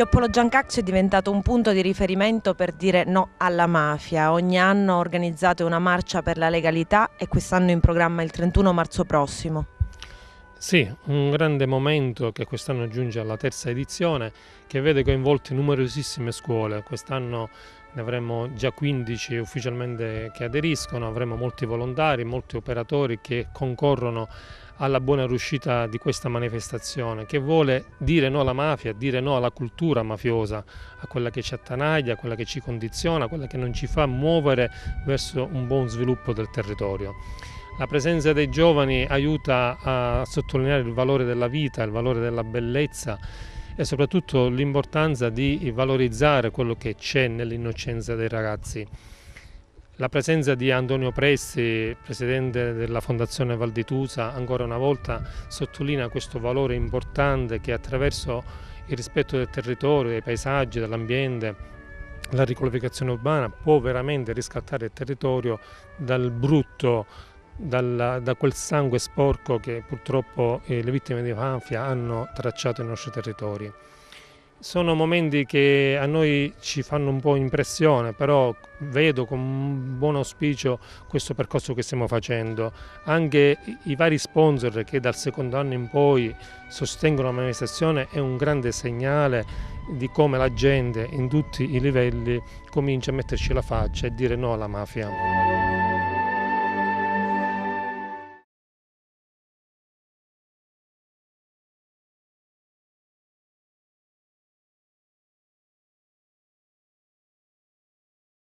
Joppolo Giancaccio è diventato un punto di riferimento per dire no alla mafia. Ogni anno organizzate una marcia per la legalità e quest'anno in programma il 31 marzo prossimo. Sì, un grande momento che quest'anno giunge alla terza edizione, che vede coinvolte numerosissime scuole. Quest'anno ne avremo già 15 ufficialmente che aderiscono, avremo molti volontari, molti operatori che concorrono alla buona riuscita di questa manifestazione, che vuole dire no alla mafia, dire no alla cultura mafiosa, a quella che ci attanaglia, a quella che ci condiziona, a quella che non ci fa muovere verso un buon sviluppo del territorio. La presenza dei giovani aiuta a sottolineare il valore della vita, il valore della bellezza e soprattutto l'importanza di valorizzare quello che c'è nell'innocenza dei ragazzi. La presenza di Antonio Presti, presidente della Fondazione Val di Tusa, ancora una volta sottolinea questo valore importante che attraverso il rispetto del territorio, dei paesaggi, dell'ambiente, la riqualificazione urbana può veramente riscattare il territorio dal brutto, da quel sangue sporco che purtroppo le vittime di mafia hanno tracciato i nostri territori. Sono momenti che a noi ci fanno un po' impressione, però vedo con buon auspicio questo percorso che stiamo facendo. Anche i vari sponsor che dal secondo anno in poi sostengono la manifestazione è un grande segnale di come la gente in tutti i livelli comincia a metterci la faccia e dire no alla mafia.